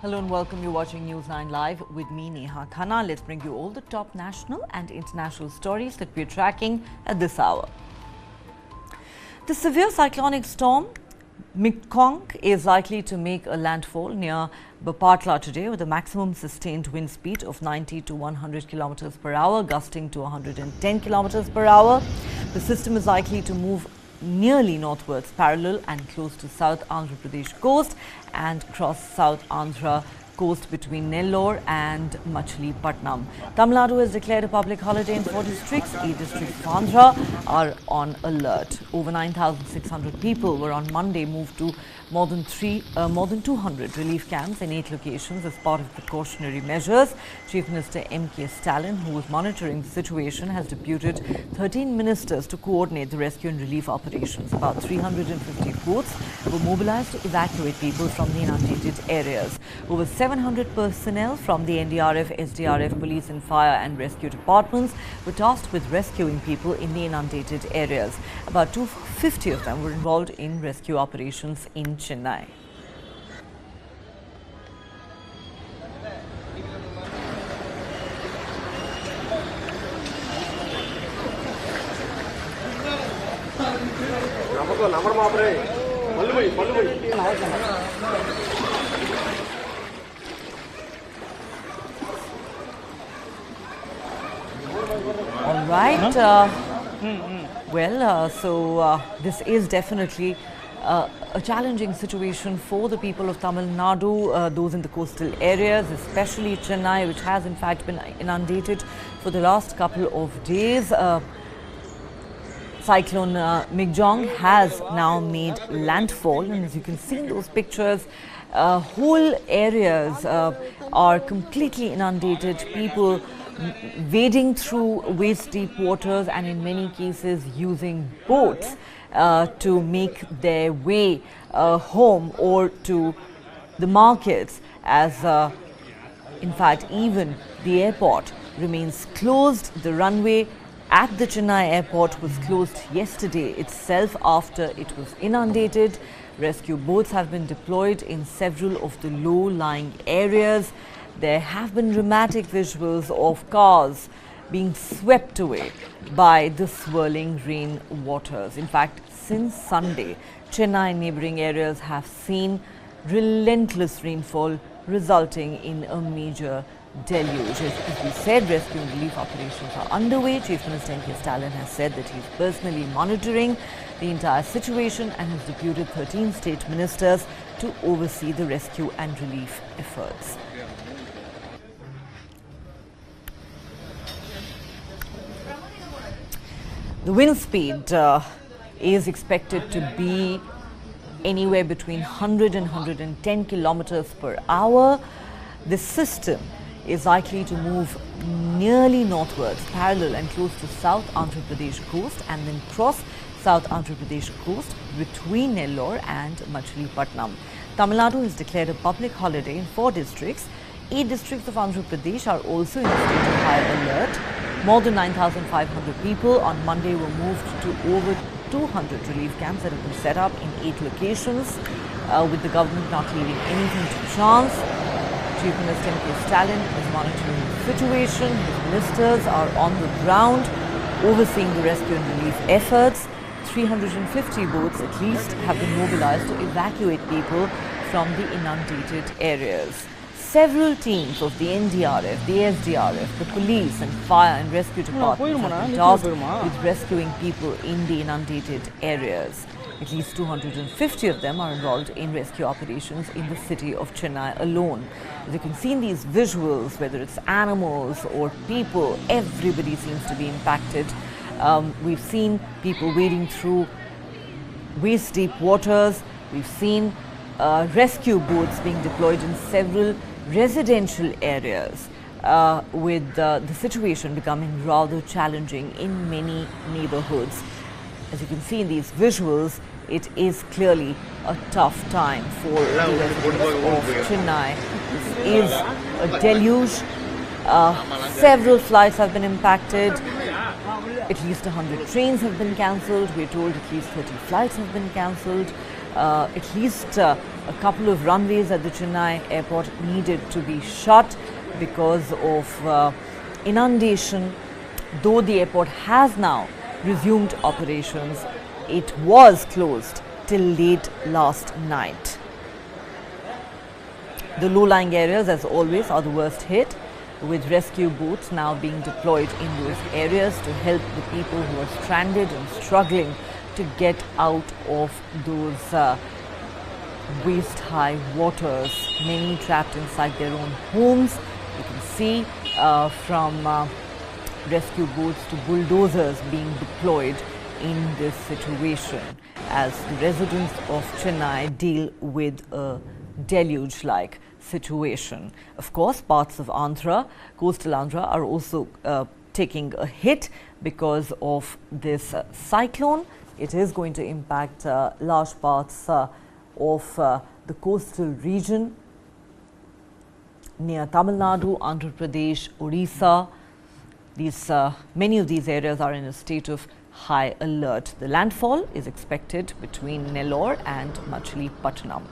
Hello and welcome. You're watching News 9 Live with me, Neha Khanna. Let's bring you all the top national and international stories that we're tracking at this hour. The severe cyclonic storm Michaung is likely to make a landfall near Bapatla today with a maximum sustained wind speed of 90 to 100 kilometers per hour, gusting to 110 kilometers per hour. The system is likely to move nearly northwards, parallel and close to South Andhra Pradesh coast and cross South Andhra coast between Nellore and Machilipatnam. Tamil Nadu has declared a public holiday in 4 districts. 8 districts of Andhra are on alert. Over 9,600 people were on Monday moved to more than 200 relief camps in 8 locations as part of precautionary measures. Chief Minister Stalin, who was monitoring the situation, has deputed 13 ministers to coordinate the rescue and relief operations. About 350 boats were mobilized to evacuate people from the inundated areas. Over 700 personnel from the NDRF, SDRF, police and fire and rescue departments were tasked with rescuing people in the inundated areas. About 250 of them were involved in rescue operations in Chennai. All right. This is definitely a challenging situation for the people of Tamil Nadu, those in the coastal areas, especially Chennai, which has in fact been inundated for the last couple of days. Cyclone Michaung has now made landfall, and as you can see in those pictures, whole areas are completely inundated. People wading through waist-deep waters and in many cases using boats to make their way home or to the markets, as in fact even the airport remains closed. The runway at the Chennai airport was closed yesterday itself after it was inundated. Rescue boats have been deployed in several of the low-lying areas. There have been dramatic visuals of cars being swept away by the swirling rain waters. In fact, since Sunday, Chennai and neighboring areas have seen relentless rainfall resulting in a major deluge. As we said, rescue and relief operations are underway. Chief Minister Stalin has said that he is personally monitoring the entire situation and has deputed 13 state ministers to oversee the rescue and relief efforts. The wind speed is expected to be anywhere between 100 and 110 kilometers per hour. The system is likely to move nearly northwards, parallel and close to South Andhra Pradesh coast, and then cross South Andhra Pradesh coast between Nellore and Machilipatnam. Tamil Nadu has declared a public holiday in 4 districts. 8 districts of Andhra Pradesh are also in a state of high alert. More than 9,500 people on Monday were moved to over 200 relief camps that have been set up in 8 locations, with the government not leaving anything to chance. Chief Minister Stalin is monitoring the situation. His ministers are on the ground overseeing the rescue and relief efforts. 350 boats at least have been mobilized to evacuate people from the inundated areas. Several teams of the NDRF, the SDRF, the police and fire and rescue departments have been tasked with rescuing people in the inundated areas. At least 250 of them are involved in rescue operations in the city of Chennai alone. As you can see in these visuals, whether it's animals or people, everybody seems to be impacted. We've seen people wading through waist-deep waters. We've seen rescue boats being deployed in several residential areas, with the situation becoming rather challenging in many neighborhoods. As you can see in these visuals, it is clearly a tough time for the residents of Chennai. This is a deluge. Several flights have been impacted. At least 100 trains have been cancelled. We're told at least 30 flights have been cancelled. At least a couple of runways at the Chennai airport needed to be shut because of inundation. Though the airport has now resumed operations, it was closed till late last night. The low-lying areas, as always, are the worst hit, with rescue boats now being deployed in those areas to help the people who are stranded and struggling to get out of those waist-high waters, many trapped inside their own homes. You can see from rescue boats to bulldozers being deployed in this situation as the residents of Chennai deal with a deluge-like situation. Of course, parts of Andhra, coastal Andhra, are also taking a hit because of this cyclone. It is going to impact large parts of the coastal region near Tamil Nadu, Andhra Pradesh, Odisha. Many of these areas are in a state of high alert. The landfall is expected between Nellore and Machilipatnam.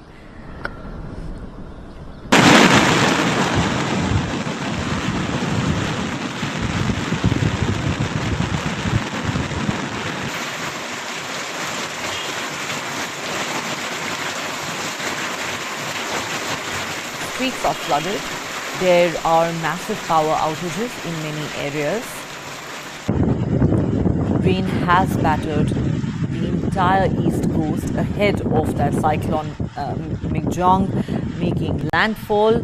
Streets are flooded. There are massive power outages in many areas. Rain has battered the entire east coast ahead of that cyclone Michaung making landfall.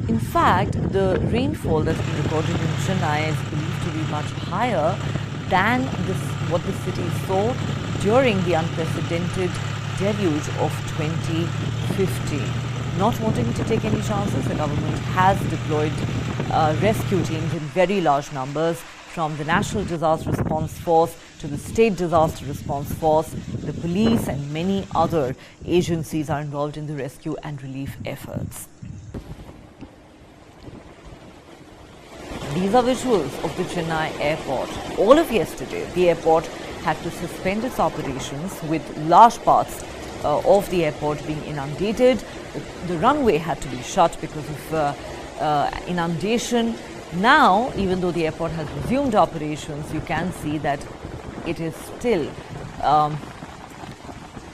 In fact, the rainfall that's been recorded in Chennai is believed to be much higher than what the city saw during the unprecedented deluge of 2015. Not wanting to take any chances, the government has deployed rescue teams in very large numbers, from the National Disaster Response Force to the State Disaster Response Force. The police and many other agencies are involved in the rescue and relief efforts. These are visuals of the Chennai airport. All of yesterday, the airport had to suspend its operations, with large parts of the airport being inundated. The runway had to be shut because of inundation. Now, even though the airport has resumed operations, you can see that it is still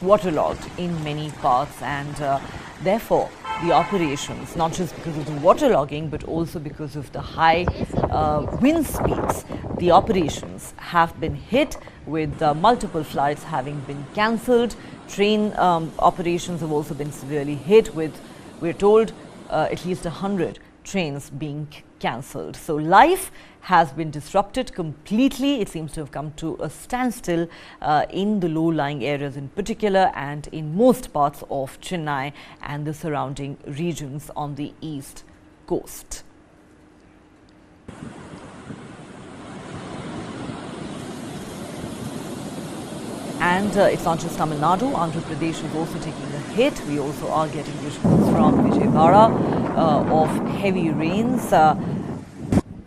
waterlogged in many parts, and therefore the operations, not just because of the waterlogging but also because of the high wind speeds, the operations have been hit, with multiple flights having been cancelled. Train operations have also been severely hit, with, we're told, at least 100 trains being cancelled. So life has been disrupted completely. It seems to have come to a standstill in the low-lying areas in particular, and in most parts of Chennai and the surrounding regions on the east coast. And it's not just Tamil Nadu, Andhra Pradesh is also taking a hit. We also are getting visuals from Vijayawada of heavy rains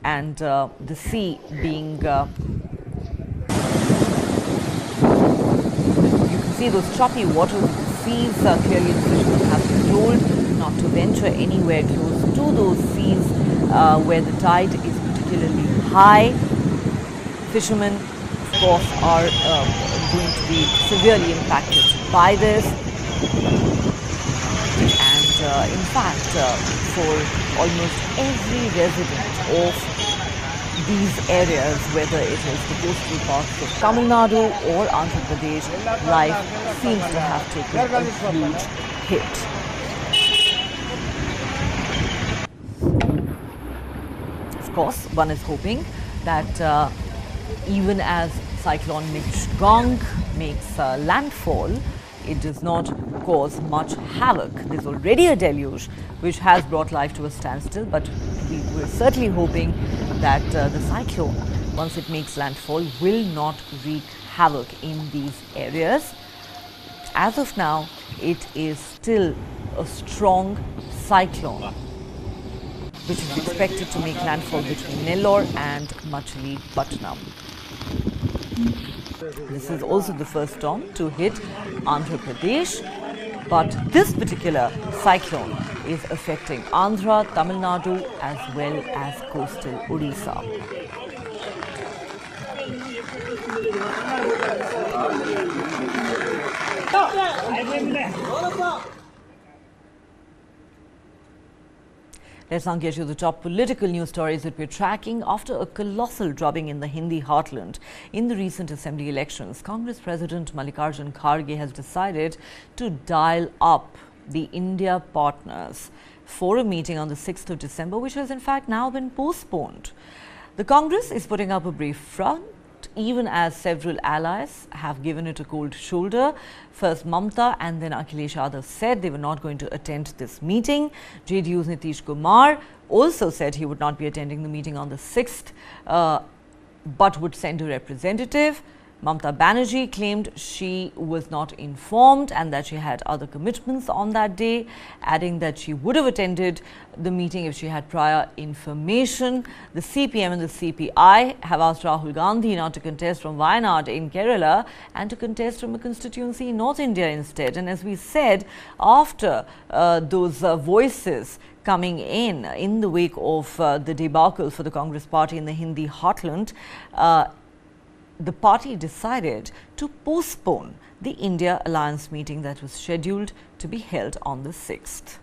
and the sea being, you can see those choppy waters of the seas. Clearly the fishermen have been told not to venture anywhere close to those seas where the tide is particularly high. Fishermen, of course, are going to be severely impacted by this, and in fact for almost every resident of these areas, whether it is the coastal parts of Tamil Nadu or Andhra Pradesh, life seems to have taken a huge hit. Of course, one is hoping that even as Cyclone Michaung makes landfall, it does not cause much havoc. There's already a deluge which has brought life to a standstill, but we're certainly hoping that the cyclone, once it makes landfall, will not wreak havoc in these areas. As of now, it is still a strong cyclone which is expected to make landfall between Nellore and Machilipatnam. This is also the first storm to hit Andhra Pradesh, but this particular cyclone is affecting Andhra, Tamil Nadu as well as coastal Odisha. Let's now get you the top political news stories that we're tracking. After a colossal drubbing in the Hindi heartland in the recent assembly elections, Congress President Mallikarjun Kharge has decided to dial up the India partners for a meeting on the 6th of December, which has in fact now been postponed. The Congress is putting up a brief front, even as several allies have given it a cold shoulder. First Mamta and then Akhilesh Yadav said they were not going to attend this meeting. JDU's Nitish Kumar also said he would not be attending the meeting on the 6th, but would send a representative. Mamta Banerjee claimed she was not informed and that she had other commitments on that day, adding that she would have attended the meeting if she had prior information. The CPM and the CPI have asked Rahul Gandhi not to contest from Wayanad in Kerala and to contest from a constituency in North India instead. And as we said, after those voices coming in the wake of the debacle for the Congress party in the Hindi heartland, the party decided to postpone the India Alliance meeting that was scheduled to be held on the 6th.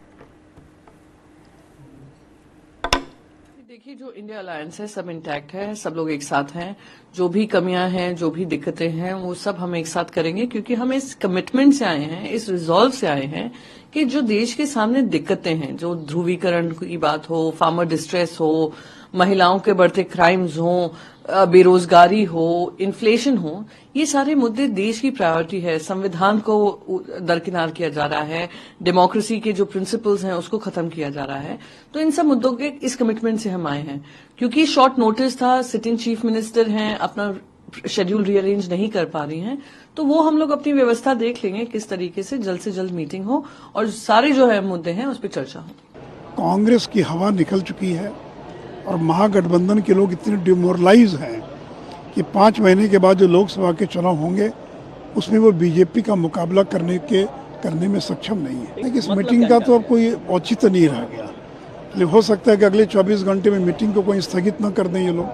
देखिए, जो India alliance है सब intact है, सब लोग एक साथ हैं. जो भी कमियां हैं, जो भी दिक्कतें हैं, वो सब हम एक साथ करेंगे, क्योंकि हम इस कमिटमेंट से आए हैं, इस रिजॉल्व से आए हैं कि जो देश के सामने दिक्कतें हैं, जो ध्रुवीकरण की बात हो, फार्मर डिस्ट्रेस हो, महिलाओं के बढ़ते क्राइम्स हो, बेरोजगारी हो, इन्फ्लेशन हो, ये सारे मुद्दे देश की प्रायोरिटी है. संविधान को दरकिनार किया जा रहा है, डेमोक्रेसी के जो प्रिंसिपल्स हैं उसको खत्म किया जा रहा है. तो इन सब मुद्दों के इस कमिटमेंट से हम आए हैं, क्योंकि शॉर्ट नोटिस था, सिटिंग चीफ मिनिस्टर हैं, अपना शेड्यूल रीअरेंज नहीं कर पा रही हैं, तो वो हम लोग अपनी व्यवस्था देख लेंगे किस तरीके से जल्द मीटिंग हो और सारे जो है मुद्दे हैं उस पर चर्चा हो. कांग्रेस की हवा निकल चुकी है और महागठबंधन के लोग इतने डिमोरलाइज हैं कि 5 महीने के बाद जो लोकसभा के चुनाव होंगे उसमें वो बीजेपी का मुकाबला करने में सक्षम नहीं है. लेकिन इस मीटिंग का तो अब कोई औचित्य नहीं रह गया. लेकिन हो सकता है कि अगले 24 घंटे में मीटिंग को कोई स्थगित न कर दें ये लोग.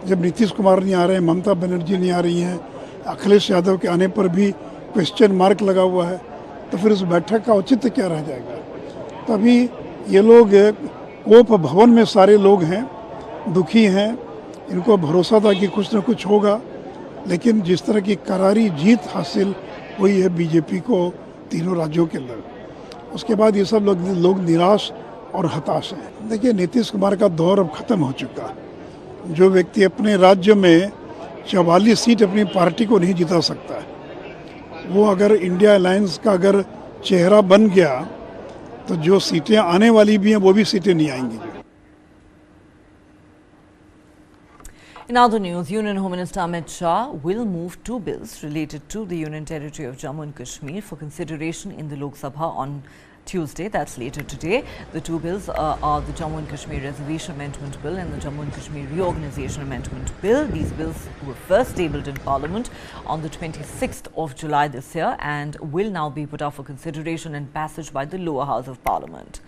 जब नीतीश कुमार नहीं आ रहे हैं, ममता बनर्जी नहीं आ रही हैं, अखिलेश यादव के आने पर भी क्वेश्चन मार्क लगा हुआ है, तो फिर उस बैठक का औचित्य क्या रह जाएगा. तभी ये लोग कोप भवन में सारे लोग हैं, दुखी हैं, इनको भरोसा था कि कुछ न कुछ होगा, लेकिन जिस तरह की करारी जीत हासिल हुई है बीजेपी को तीनों राज्यों के अंदर, उसके बाद ये सब लोग निराश और हताश हैं. देखिए, नीतीश कुमार का दौर अब खत्म हो चुका. जो व्यक्ति अपने राज्य में 44 सीट अपनी पार्टी को नहीं जिता सकता है, वो अगर इंडिया अलायंस का अगर चेहरा बन गया तो जो सीटें आने वाली भी हैं वो भी सीटें नहीं आएंगी. In other news, Union Home Minister Amit Shah will move 2 bills related to the Union Territory of Jammu and Kashmir for consideration in the Lok Sabha on Tuesday, that's later today. The 2 bills are the Jammu and Kashmir Reservation Amendment Bill and the Jammu and Kashmir Reorganisation Amendment Bill. These bills were first tabled in Parliament on the 26th of July this year and will now be put up for consideration and passage by the lower house of Parliament.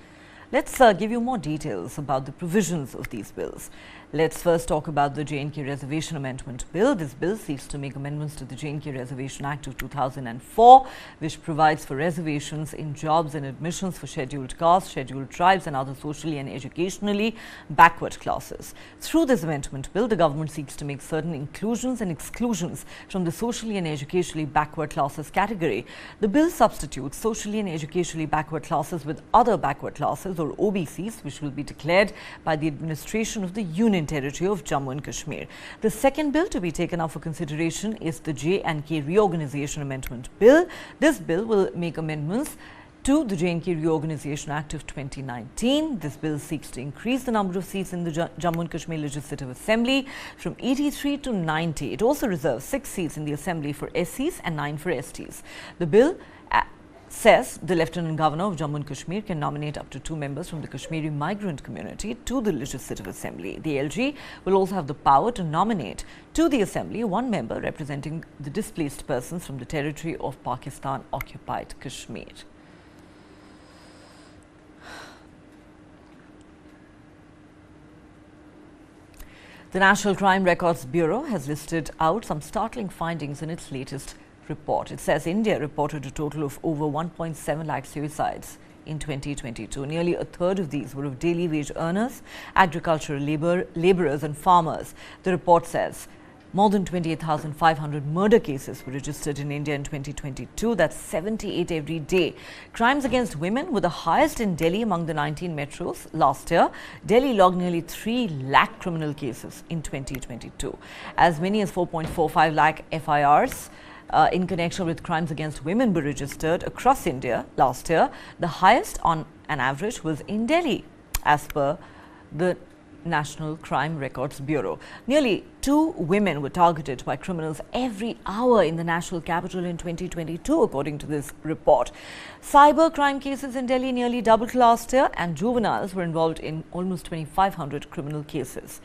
Let's give you more details about the provisions of these bills. Let's first talk about the J&K Reservation Amendment Bill. This bill seeks to make amendments to the J&K Reservation Act of 2004, which provides for reservations in jobs and admissions for scheduled castes, scheduled tribes and other socially and educationally backward classes. Through this amendment bill, the government seeks to make certain inclusions and exclusions from the socially and educationally backward classes category. The bill substitutes socially and educationally backward classes with other backward classes or OBCs, which will be declared by the administration of the Union Territory of Jammu and Kashmir. The second bill to be taken up for consideration is the J&K Reorganisation Amendment Bill. This bill will make amendments to the J&K Reorganisation Act of 2019. This bill seeks to increase the number of seats in the Jammu and Kashmir Legislative Assembly from 83 to 90. It also reserves 6 seats in the Assembly for SCs and 9 for STs. The bill says the Lieutenant Governor of Jammu and Kashmir can nominate up to 2 members from the Kashmiri migrant community to the Legislative Assembly. The LG will also have the power to nominate to the Assembly 1 member representing the displaced persons from the territory of Pakistan-occupied Kashmir. The National Crime Records Bureau has listed out some startling findings in its latest report. It says India reported a total of over 1.7 lakh suicides in 2022. Nearly a third of these were of daily wage earners, agricultural laborers and farmers. The report says more than 28,500 murder cases were registered in India in 2022. That's 78 every day. Crimes against women were the highest in Delhi among the 19 metros last year. Delhi logged nearly 3 lakh criminal cases in 2022. As many as 4.45 lakh FIRs in connection with crimes against women were registered across India last year. The highest on an average was in Delhi, as per the National Crime Records Bureau. Nearly 2 women were targeted by criminals every hour in the national capital in 2022, according to this report. Cyber crime cases in Delhi nearly doubled last year, and juveniles were involved in almost 2,500 criminal cases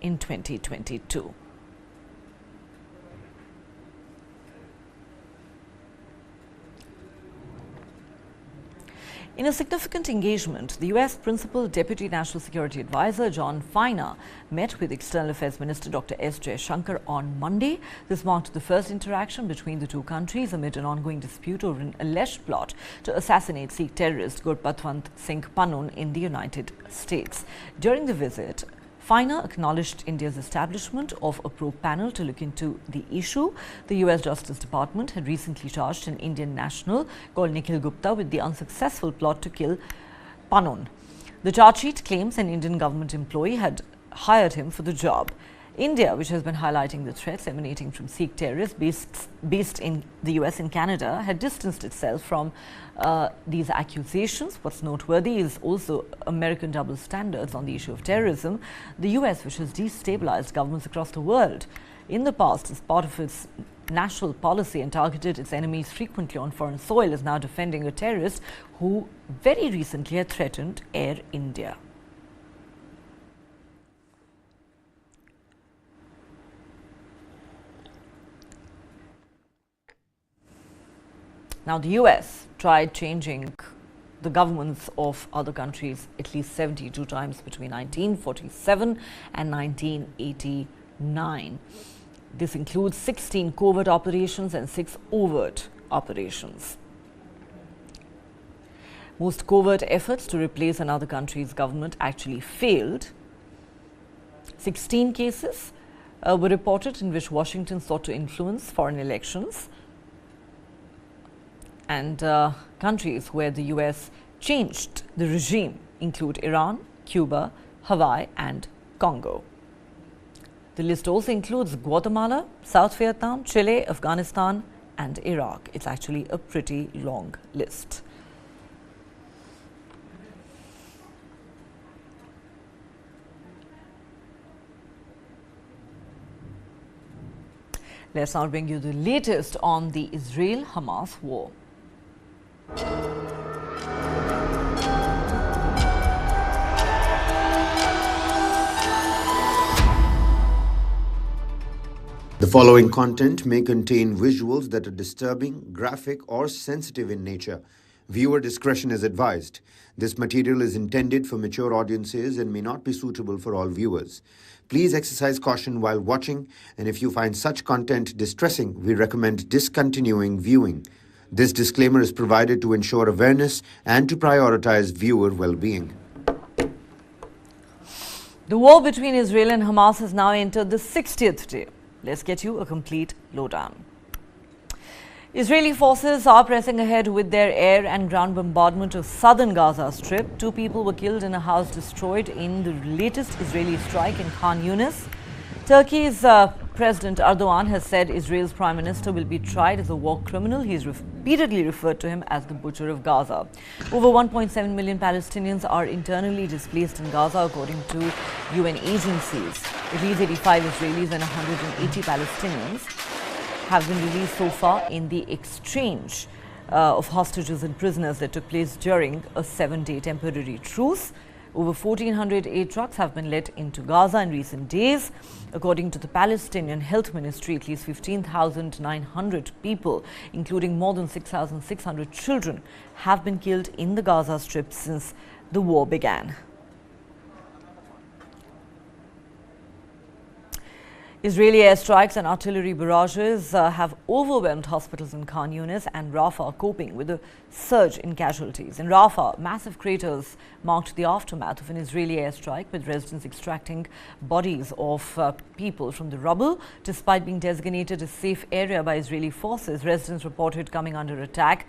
in 2022. In a significant engagement, the U.S. Principal Deputy National Security Advisor John Feiner met with External Affairs Minister Dr. S. Jaishankar on Monday. This marked the first interaction between the two countries amid an ongoing dispute over an alleged plot to assassinate Sikh terrorist Gurpatwant Singh Panun in the United States. During the visit, Feiner acknowledged India's establishment of a probe panel to look into the issue. The U.S. Justice Department had recently charged an Indian national called Nikhil Gupta with the unsuccessful plot to kill Panun. The charge sheet claims an Indian government employee had hired him for the job. India, which has been highlighting the threats emanating from Sikh terrorists based in the US and Canada, had distanced itself from these accusations. What's noteworthy is also American double standards on the issue of terrorism. The US, which has destabilized governments across the world in the past as part of its national policy and targeted its enemies frequently on foreign soil, is now defending a terrorist who very recently had threatened Air India. Now, the US tried changing the governments of other countries at least 72 times between 1947 and 1989. This includes 16 covert operations and 6 overt operations. Most covert efforts to replace another country's government actually failed. 16 cases were reported in which Washington sought to influence foreign elections. And countries where the US changed the regime include Iran, Cuba, Hawaii and Congo. The list also includes Guatemala, South Vietnam, Chile, Afghanistan and Iraq. It's actually a pretty long list. Let's now bring you the latest on the Israel-Hamas war. The following content may contain visuals that are disturbing, graphic, or sensitive in nature. Viewer discretion is advised. This material is intended for mature audiences and may not be suitable for all viewers. Please exercise caution while watching, and if you find such content distressing, we recommend discontinuing viewing. This disclaimer is provided to ensure awareness and to prioritize viewer well-being. The war between Israel and Hamas has now entered the 60th day. Let's get you a complete lowdown. Israeli forces are pressing ahead with their air and ground bombardment of southern Gaza Strip. 2 people were killed and a house destroyed in the latest Israeli strike in Khan Younis. Turkey's President Erdogan has said Israel's Prime Minister will be tried as a war criminal. He's repeatedly referred to him as the butcher of Gaza. Over 1.7 million Palestinians are internally displaced in Gaza, according to UN agencies. At least 85 Israelis and 180 Palestinians have been released so far in the exchange of hostages and prisoners that took place during a 7-day temporary truce. Over 1,400 aid trucks have been let into Gaza in recent days. According to the Palestinian Health Ministry, at least 15,900 people, including more than 6,600 children, have been killed in the Gaza Strip since the war began. Israeli airstrikes and artillery barrages have overwhelmed hospitals in Khan Younis and Rafah, coping with a surge in casualties. In Rafah, massive craters marked the aftermath of an Israeli airstrike, with residents extracting bodies of people from the rubble. Despite being designated a safe area by Israeli forces, residents reported coming under attack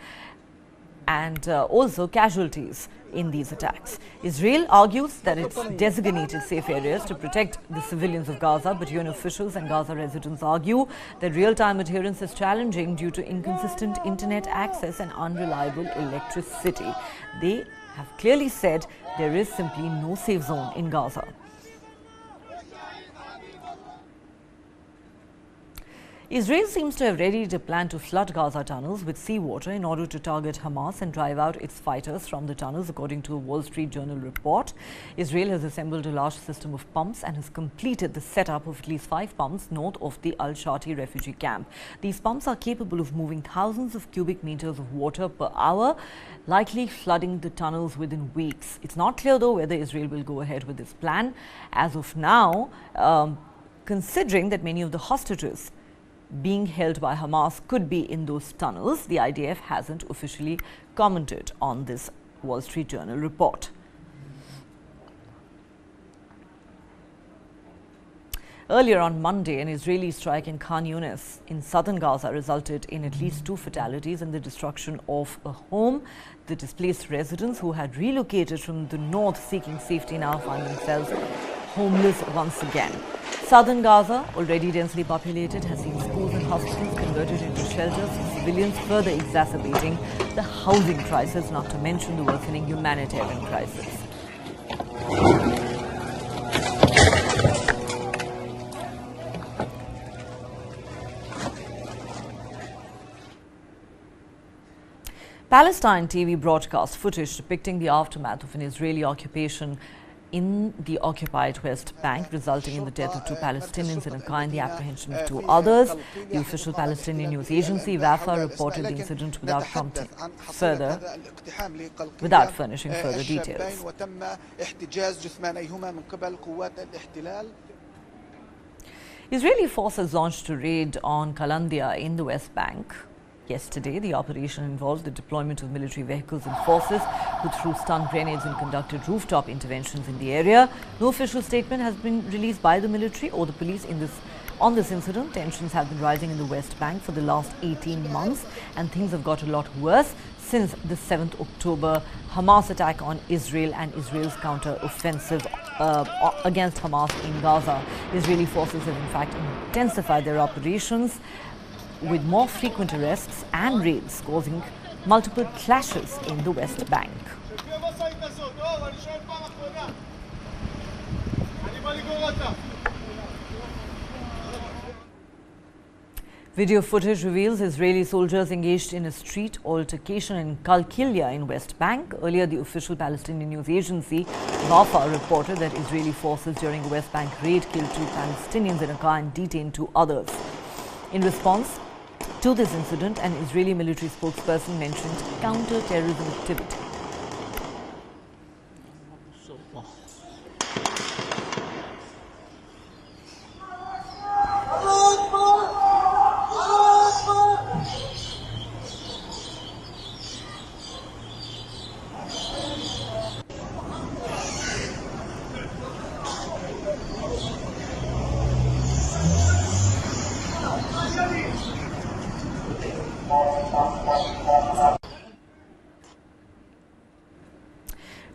and also casualties in these attacks. Israel argues that it's designated safe areas to protect the civilians of Gaza, but UN officials and Gaza residents argue that real-time adherence is challenging due to inconsistent internet access and unreliable electricity. They have clearly said there is simply no safe zone in Gaza. Israel seems to have readied a plan to flood Gaza tunnels with seawater in order to target Hamas and drive out its fighters from the tunnels, according to a Wall Street Journal report. Israel has assembled a large system of pumps and has completed the setup of at least 5 pumps north of the Al-Shati refugee camp. These pumps are capable of moving thousands of cubic meters of water per hour, likely flooding the tunnels within weeks. It's not clear, though, whether Israel will go ahead with this plan. As of now, considering that many of the hostages being held by Hamas could be in those tunnels, the IDF hasn't officially commented on this Wall Street Journal report. Earlier on Monday, an Israeli strike in Khan Younis in southern Gaza resulted in at least 2 fatalities and the destruction of a home. The displaced residents who had relocated from the north seeking safety now find themselves homeless once again. Southern Gaza, already densely populated, has seen schools and hospitals converted into shelters for civilians, further exacerbating the housing crisis, not to mention the worsening humanitarian crisis. Palestine TV broadcast footage depicting the aftermath of an Israeli occupation in the occupied West Bank, resulting in the death of 2 Palestinians and the apprehension of 2 others. The official Palestinian news agency, Wafa, reported the incident without furnishing further details. Israeli forces launched a raid on Kalandia in the West Bank yesterday. The operation involved the deployment of military vehicles and forces who threw stun grenades and conducted rooftop interventions in the area. No official statement has been released by the military or the police on this incident. Tensions have been rising in the West Bank for the last 18 months, and things have got a lot worse since the 7th October Hamas attack on Israel and Israel's counter-offensive against Hamas in Gaza. Israeli forces have in fact intensified their operations, with more frequent arrests and raids causing multiple clashes in the West Bank. Video footage reveals Israeli soldiers engaged in a street altercation in Kalkilia in West Bank. Earlier, the official Palestinian news agency, Wafa, reported that Israeli forces during a West Bank raid killed 2 Palestinians in a car and detained 2 others. In response to this incident, an Israeli military spokesperson mentioned counter-terrorism activity.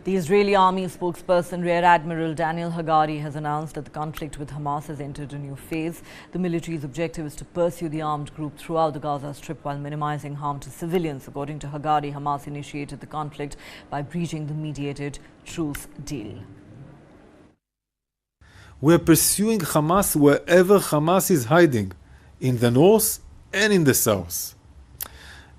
The Israeli army spokesperson Rear Admiral Daniel Hagari has announced that the conflict with Hamas has entered a new phase. The military's objective is to pursue the armed group throughout the Gaza Strip while minimizing harm to civilians. According to Hagari, Hamas initiated the conflict by breaching the mediated truce deal. We're pursuing Hamas wherever Hamas is hiding, in the north and in the south.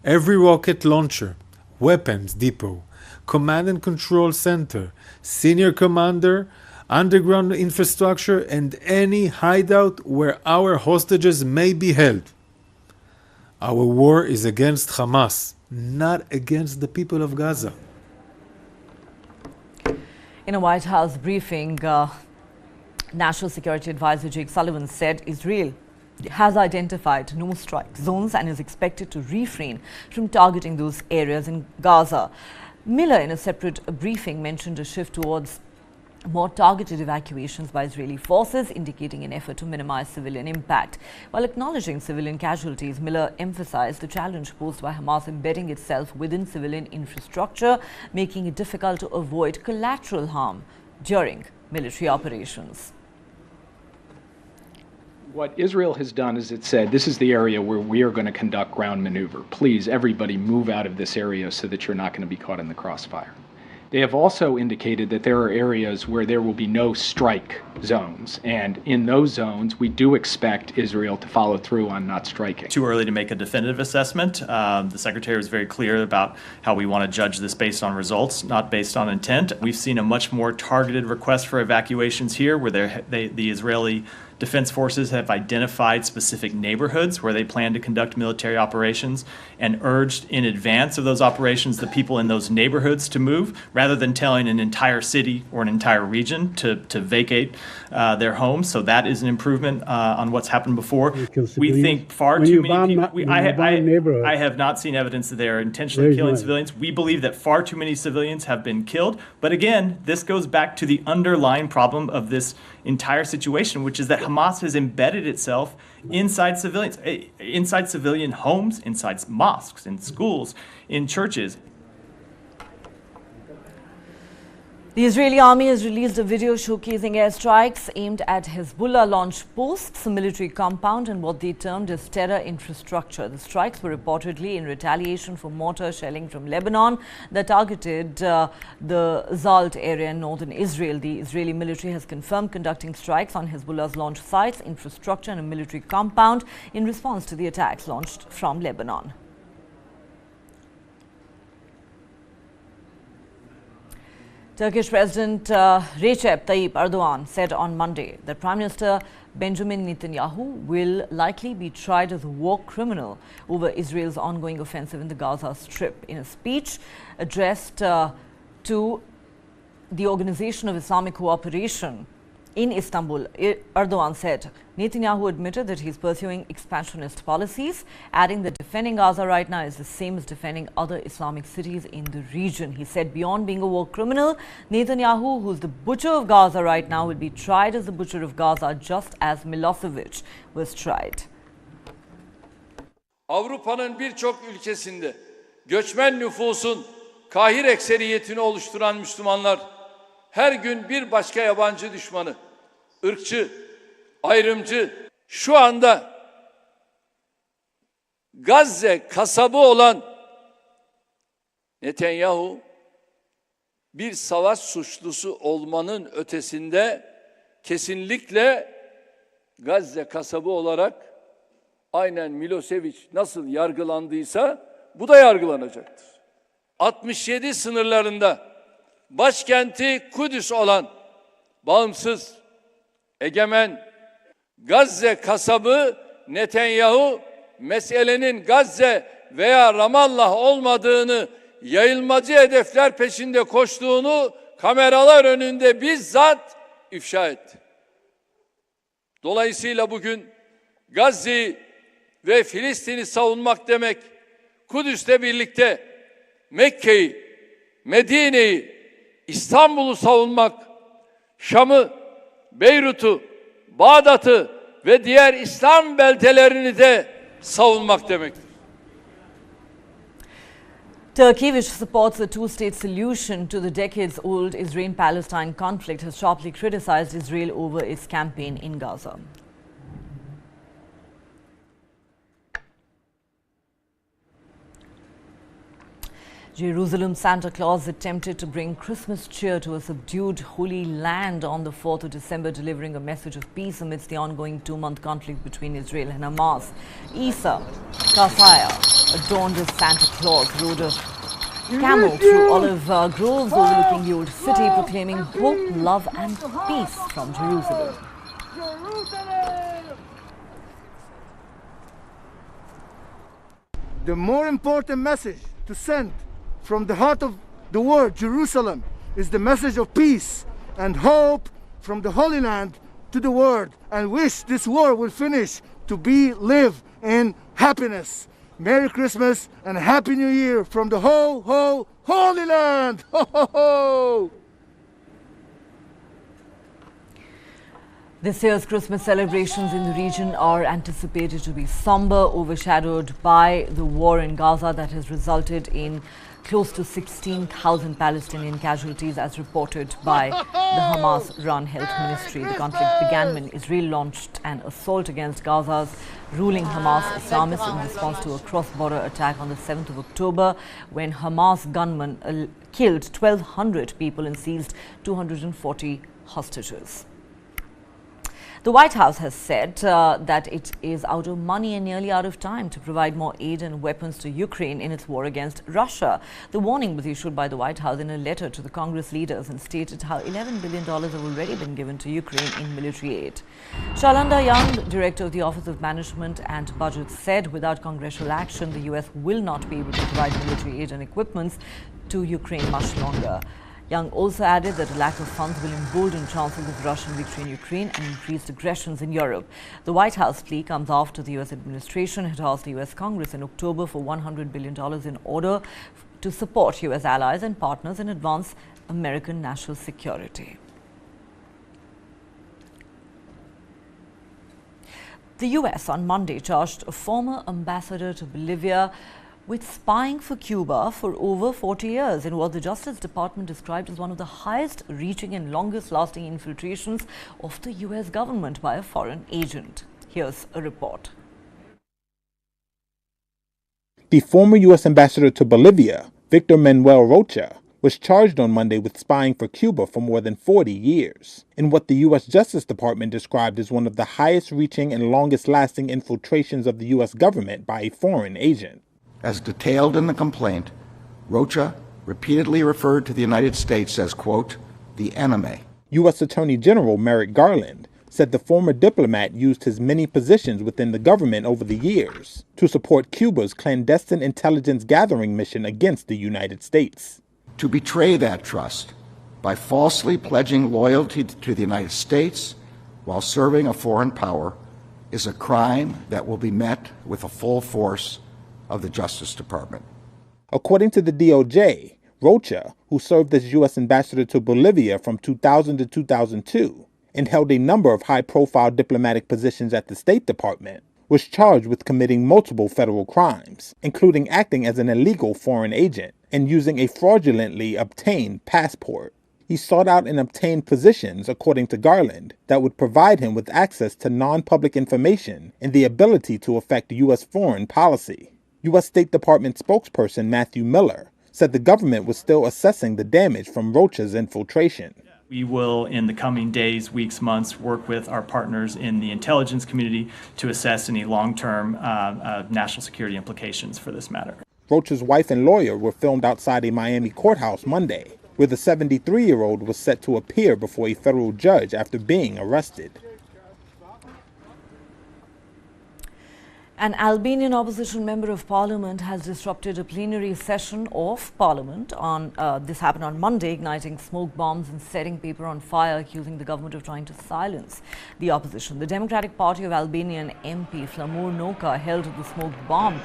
every rocket launcher, weapons depot, command and control center, senior commander, underground infrastructure, and any hideout where our hostages may be held. Our war is against Hamas, not against the people of Gaza. In a White House briefing, National Security Advisor Jake Sullivan said Israel has identified no strike zones and is expected to refrain from targeting those areas in Gaza. Miller, in a separate briefing, mentioned a shift towards more targeted evacuations by Israeli forces, indicating an effort to minimize civilian impact. While acknowledging civilian casualties, Miller emphasized the challenge posed by Hamas embedding itself within civilian infrastructure, making it difficult to avoid collateral harm during military operations. What Israel has done is it said, this is the area where we are going to conduct ground maneuver. Please, everybody move out of this area so that you're not going to be caught in the crossfire. They have also indicated that there are areas where there will be no strike zones. And in those zones, we do expect Israel to follow through on not striking. Too early to make a definitive assessment. The Secretary was very clear about how we want to judge this based on results, not based on intent. We've seen a much more targeted request for evacuations here, where the Israeli Defense Forces have identified specific neighborhoods where they plan to conduct military operations and urged in advance of those operations the people in those neighborhoods to move, rather than telling an entire city or an entire region to vacate their homes. So that is an improvement on what's happened before. We think far too many people. I have not seen evidence that they are intentionally killing civilians. We believe that far too many civilians have been killed. But again, this goes back to the underlying problem of this entire situation, which is that Hamas has embedded itself inside civilians, inside civilian homes, inside mosques, in schools, in churches. The Israeli army has released a video showcasing airstrikes aimed at Hezbollah launch posts, a military compound, and what they termed as terror infrastructure. The strikes were reportedly in retaliation for mortar shelling from Lebanon that targeted the Zalt area in northern Israel. The Israeli military has confirmed conducting strikes on Hezbollah's launch sites, infrastructure, and a military compound in response to the attacks launched from Lebanon. Turkish President Recep Tayyip Erdogan said on Monday that Prime Minister Benjamin Netanyahu will likely be tried as a war criminal over Israel's ongoing offensive in the Gaza Strip. In a speech addressed to the Organization of Islamic Cooperation in Istanbul, Erdogan said Netanyahu admitted that he is pursuing expansionist policies, adding that defending Gaza right now is the same as defending other Islamic cities in the region. He said beyond being a war criminal, Netanyahu, who's the butcher of Gaza right now, will be tried as the butcher of Gaza, just as Milosevic was tried. Avrupa'nın birçok ülkesinde göçmen nüfusun Kahir ekseriyetini oluşturan Müslümanlar her gün bir başka yabancı düşmanı, ırkçı, ayrımcı, şu anda Gazze kasabı olan Netanyahu bir savaş suçlusu olmanın ötesinde kesinlikle Gazze kasabı olarak aynen Milosevic nasıl yargılandıysa bu da yargılanacaktır. 67 sınırlarında başkenti Kudüs olan bağımsız, egemen Gazze kasabı Netanyahu meselenin Gazze veya Ramallah olmadığını, yayılmacı hedefler peşinde koştuğunu kameralar önünde bizzat ifşa etti. Dolayısıyla bugün Gazze'yi ve Filistin'i savunmak demek, Kudüs'le birlikte Mekke'yi, Medine'yi, İstanbul'u savunmak, Şam'ı, Beyrut'u, Bağdat'ı ve diğer İslam beldelerini de savunmak demektir. Turkey, which supports a two-state solution to the decades-old Israel-Palestine conflict, has sharply criticized Israel over its campaign in Gaza. Jerusalem Santa Claus attempted to bring Christmas cheer to a subdued Holy Land on the 4th of December, delivering a message of peace amidst the ongoing 2-month conflict between Israel and Hamas. Isa Kasaya, adorned as Santa Claus, rode a camel through olive groves overlooking the old city, proclaiming hope, love and peace from Jerusalem. The more important message to send from the heart of the world, Jerusalem, is the message of peace and hope from the Holy Land to the world, and wish this war will finish to live in happiness. Merry Christmas and Happy New Year from the Holy Land! Ho, ho, ho! This year's Christmas celebrations in the region are anticipated to be somber, overshadowed by the war in Gaza that has resulted in close to 16,000 Palestinian casualties, as reported by the Hamas-run health ministry. The conflict began when Israel launched an assault against Gaza's ruling Hamas Islamists in response to a cross-border attack on the 7th of October, when Hamas gunmen killed 1,200 people and seized 240 hostages. The White House has said that it is out of money and nearly out of time to provide more aid and weapons to Ukraine in its war against Russia. The warning was issued by the White House in a letter to the Congress leaders and stated how $11 billion have already been given to Ukraine in military aid. Shalanda Young, director of the Office of Management and Budget, said without congressional action, the U.S. will not be able to provide military aid and equipment to Ukraine much longer. Young also added that a lack of funds will embolden chances of Russian victory in Ukraine and increased aggressions in Europe. The White House plea comes after the U.S. administration had asked the U.S. Congress in October for $100 billion in order to support U.S. allies and partners and advance American national security. The U.S. on Monday charged a former ambassador to Bolivia with spying for Cuba for over 40 years in what the Justice Department described as one of the highest-reaching and longest-lasting infiltrations of the U.S. government by a foreign agent. Here's a report. The former U.S. ambassador to Bolivia, Victor Manuel Rocha, was charged on Monday with spying for Cuba for more than 40 years, in what the U.S. Justice Department described as one of the highest-reaching and longest-lasting infiltrations of the U.S. government by a foreign agent. As detailed in the complaint, Rocha repeatedly referred to the United States as, quote, the enemy. U.S. Attorney General Merrick Garland said the former diplomat used his many positions within the government over the years to support Cuba's clandestine intelligence gathering mission against the United States. To betray that trust by falsely pledging loyalty to the United States while serving a foreign power is a crime that will be met with the full force of the Justice Department. According to the DOJ, Rocha, who served as U.S. ambassador to Bolivia from 2000 to 2002 and held a number of high-profile diplomatic positions at the State Department, was charged with committing multiple federal crimes, including acting as an illegal foreign agent and using a fraudulently obtained passport. He sought out and obtained positions, according to Garland, that would provide him with access to non-public information and the ability to affect U.S. foreign policy. U.S. State Department spokesperson Matthew Miller said the government was still assessing the damage from Rocha's infiltration. We will, in the coming days, weeks, months, work with our partners in the intelligence community to assess any long-term national security implications for this matter. Rocha's wife and lawyer were filmed outside a Miami courthouse Monday, where the 73-year-old was set to appear before a federal judge after being arrested. An Albanian opposition member of parliament has disrupted a plenary session of parliament. This happened on Monday, igniting smoke bombs and setting paper on fire, accusing the government of trying to silence the opposition. The Democratic Party of Albanian MP Flamur Noka held the smoke bomb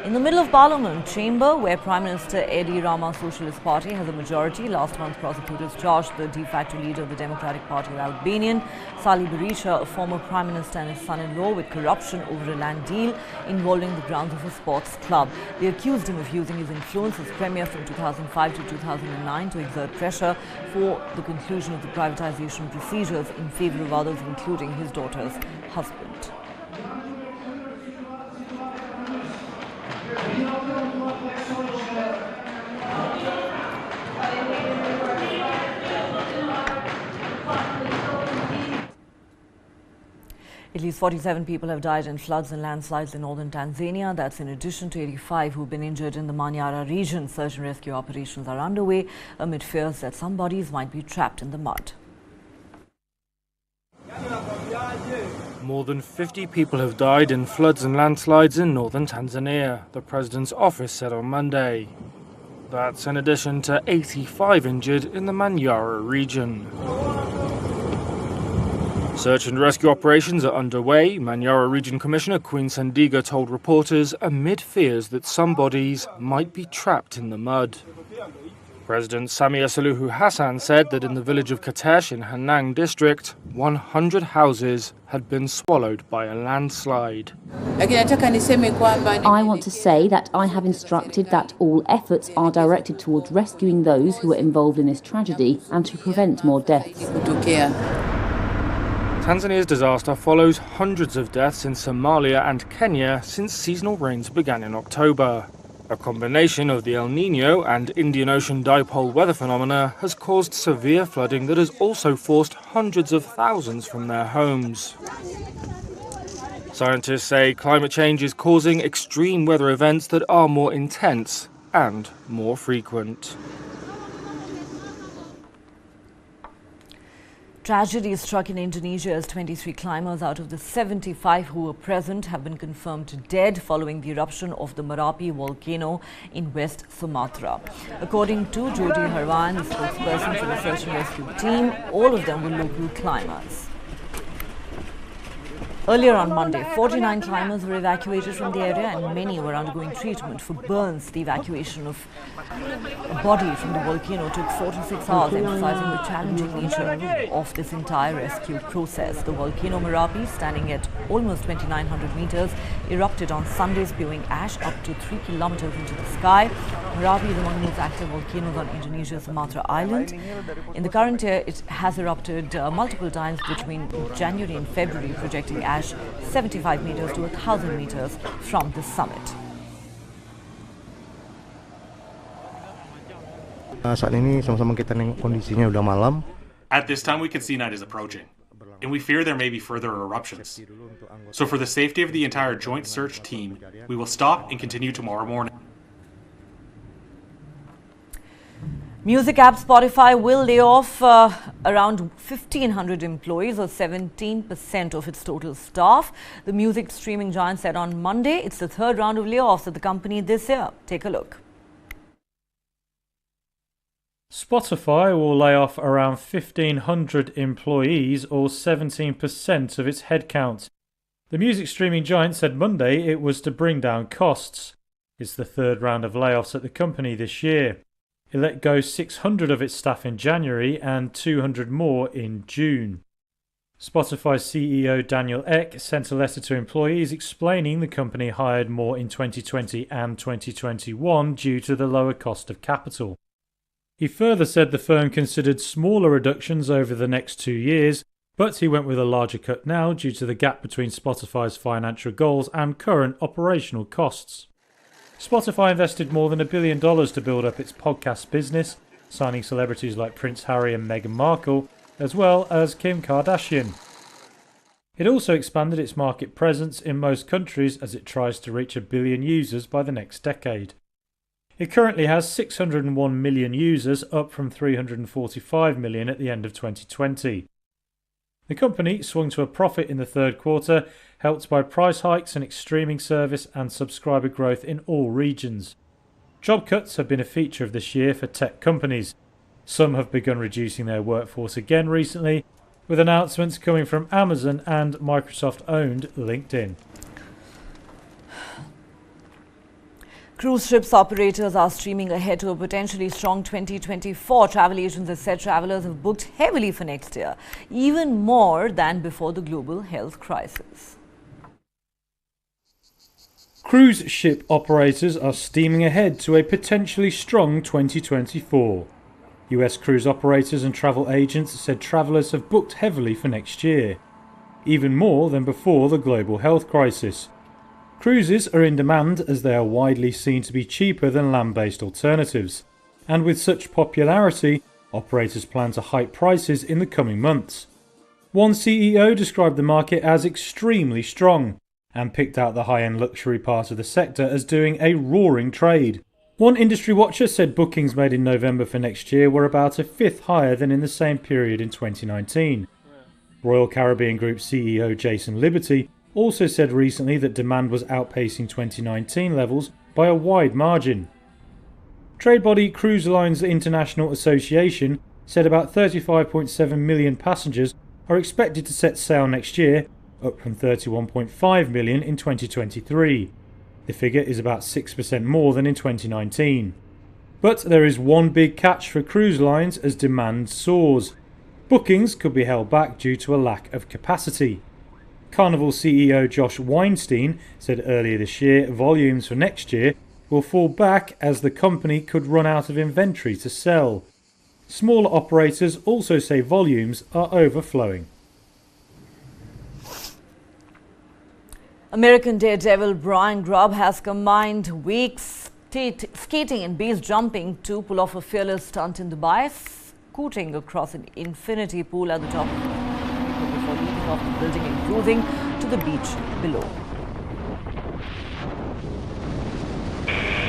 in the middle of Parliament chamber, where Prime Minister Edi Rama Socialist Party has a majority. Last month, prosecutors charged the de facto leader of the Democratic Party of Albania, Sali Berisha, a former Prime Minister and his son-in-law, with corruption over a land deal involving the grounds of a sports club. They accused him of using his influence as Premier from 2005 to 2009 to exert pressure for the conclusion of the privatization procedures in favor of others, including his daughter's husband. At least 47 people have died in floods and landslides in northern Tanzania. That's in addition to 85 who've been injured in the Manyara region. Search and rescue operations are underway amid fears that some bodies might be trapped in the mud. More than 50 people have died in floods and landslides in northern Tanzania, the president's office said on Monday. That's in addition to 85 injured in the Manyara region. Search and rescue operations are underway, Manyara Region Commissioner Queen Sendiga told reporters, amid fears that some bodies might be trapped in the mud. President Samia Suluhu Hassan said that in the village of Katesh in Hanang district, 100 houses had been swallowed by a landslide. I want to say that I have instructed that all efforts are directed towards rescuing those who were involved in this tragedy and to prevent more deaths. Tanzania's disaster follows hundreds of deaths in Somalia and Kenya since seasonal rains began in October. A combination of the El Niño and Indian Ocean dipole weather phenomena has caused severe flooding that has also forced hundreds of thousands from their homes. Scientists say climate change is causing extreme weather events that are more intense and more frequent. Tragedy struck in Indonesia as 23 climbers out of the 75 who were present have been confirmed dead following the eruption of the Merapi volcano in West Sumatra. According to Jody Harwan, the spokesperson for the search and rescue team, all of them were local climbers. Earlier on Monday, 49 climbers were evacuated from the area and many were undergoing treatment for burns. The evacuation of a body from the volcano took 4 to 6 hours, emphasizing the challenging nature of this entire rescue process. The volcano Merapi, standing at almost 2,900 meters, erupted on Sunday, spewing ash up to 3 kilometers into the sky. Merapi is among the most active volcanoes on Indonesia's Sumatra island. In the current year, it has erupted multiple times between January and February, projecting ash 75 meters to 1,000 meters from the summit. At this time, we can see night is approaching, and we fear there may be further eruptions. So for the safety of the entire joint search team, we will stop and continue tomorrow morning. Music app Spotify will lay off around 1,500 employees, or 17% of its total staff. The music streaming giant said on Monday it's the third round of layoffs at the company this year. Take a look. Spotify will lay off around 1,500 employees, or 17% of its headcount. The music streaming giant said Monday it was to bring down costs. It's the third round of layoffs at the company this year. It let go 600 of its staff in January and 200 more in June. Spotify CEO Daniel Ek sent a letter to employees explaining the company hired more in 2020 and 2021 due to the lower cost of capital. He further said the firm considered smaller reductions over the next 2 years, but he went with a larger cut now due to the gap between Spotify's financial goals and current operational costs. Spotify invested more than $1 billion to build up its podcast business, signing celebrities like Prince Harry and Meghan Markle, as well as Kim Kardashian. It also expanded its market presence in most countries as it tries to reach 1 billion users by the next decade. It currently has 601 million users, up from 345 million at the end of 2020. The company swung to a profit in the third quarter, helped by price hikes and its streaming service and subscriber growth in all regions. Job cuts have been a feature of this year for tech companies. Some have begun reducing their workforce again recently, with announcements coming from Amazon and Microsoft-owned LinkedIn. Cruise ships operators are streaming ahead to a potentially strong 2024. Travel agents have said travelers have booked heavily for next year, even more than before the global health crisis. Cruise ship operators are steaming ahead to a potentially strong 2024. US cruise operators and travel agents said travellers have booked heavily for next year, even more than before the global health crisis. Cruises are in demand as they are widely seen to be cheaper than land-based alternatives, and with such popularity, operators plan to hike prices in the coming months. One CEO described the market as extremely strong and picked out the high-end luxury part of the sector as doing a roaring trade. One industry watcher said bookings made in November for next year were about a fifth higher than in the same period in 2019. Royal Caribbean Group CEO Jason Liberty also said recently that demand was outpacing 2019 levels by a wide margin. Trade body Cruise Lines International Association said about 35.7 million passengers are expected to set sail next year, up from 31.5 million in 2023. The figure is about 6% more than in 2019. But there is one big catch for cruise lines as demand soars. Bookings could be held back due to a lack of capacity. Carnival CEO Josh Weinstein said earlier this year volumes for next year will fall back as the company could run out of inventory to sell. Smaller operators also say volumes are overflowing. American daredevil Brian Grubb has combined weeks skating and base jumping to pull off a fearless stunt in Dubai, scooting across an infinity pool at the top before leaping off the building and cruising to the beach below.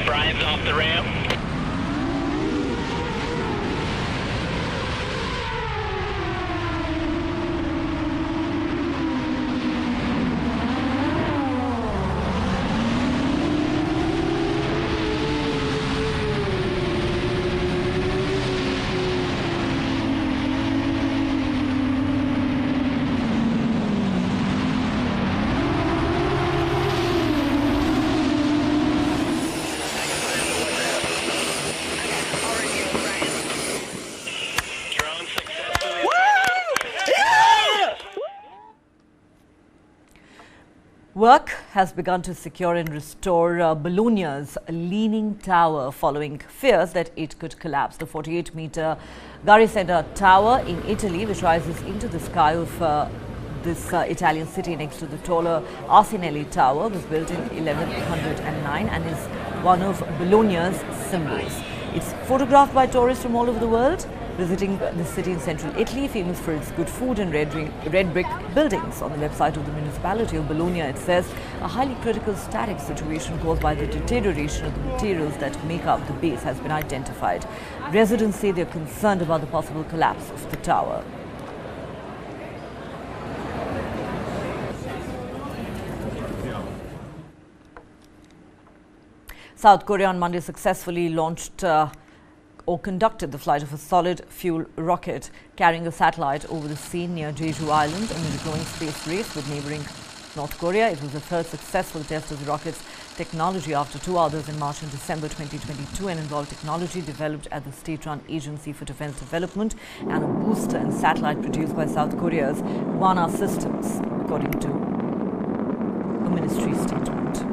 Brian's off the ramp. Work has begun to secure and restore Bologna's leaning tower following fears that it could collapse. The 48-meter Garicenta Tower in Italy, which rises into the sky of this Italian city next to the taller Arsenelli Tower, was built in 1109 and is one of Bologna's symbols. It's photographed by tourists from all over the world visiting the city in central Italy, famous for its good food and red brick buildings. On the website of the municipality of Bologna, it says a highly critical static situation caused by the deterioration of the materials that make up the base has been identified. Residents say they're concerned about the possible collapse of the tower. South Korea on Monday successfully launched or conducted the flight of a solid fuel rocket carrying a satellite over the sea near Jeju Island amid a growing space race with neighboring North Korea. It was the third successful test of the rocket's technology after two others in March and December 2022 and involved technology developed at the state-run Agency for Defense Development and a booster and satellite produced by South Korea's Hwasa Systems, according to a ministry statement.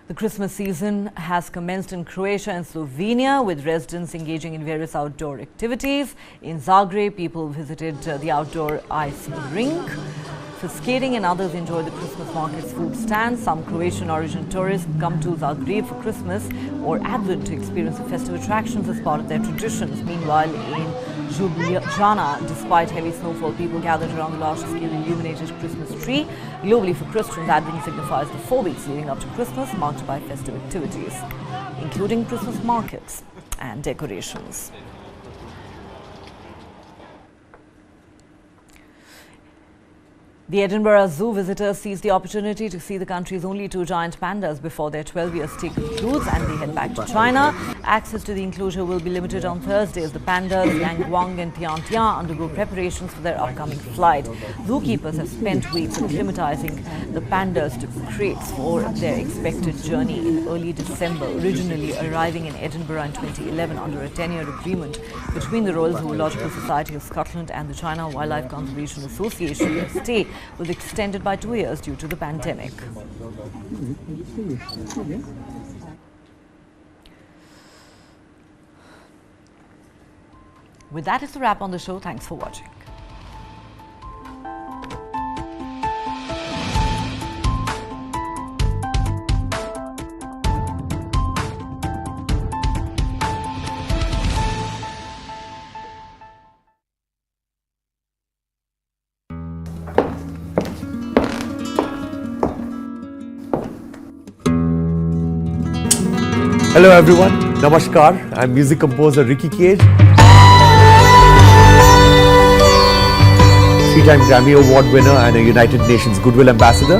The Christmas season has commenced in Croatia and Slovenia, with residents engaging in various outdoor activities. In Zagreb, people visited the outdoor ice rink for skating, and others enjoyed the Christmas market's food stands. Some Croatian origin tourists come to Zagreb for Christmas or Advent to experience the festive attractions as part of their traditions. Meanwhile, in Ljubljana, despite heavy snowfall, people gathered around the large-scale illuminated Christmas tree. Globally, for Christians, Advent signifies the 4 weeks leading up to Christmas, marked by festive activities, including Christmas markets and decorations. The Edinburgh Zoo visitors seize the opportunity to see the country's only 2 giant pandas before their 12-year stay concludes and they head back to China. Access to the enclosure will be limited on Thursday as the pandas Yang Guang and Tian Tian undergo preparations for their upcoming flight. Zookeepers have spent weeks acclimatizing the pandas to crates for their expected journey in early December, originally arriving in Edinburgh in 2011 under a 10-year agreement between the Royal Zoological Society of Scotland and the China Wildlife Conservation Association. Their stay was extended by 2 years due to the pandemic. With that, it's a wrap on the show. Thanks for watching. Hello everyone, Namaskar. I'm music composer Ricky Cage. 3-time Grammy Award winner and a United Nations Goodwill Ambassador.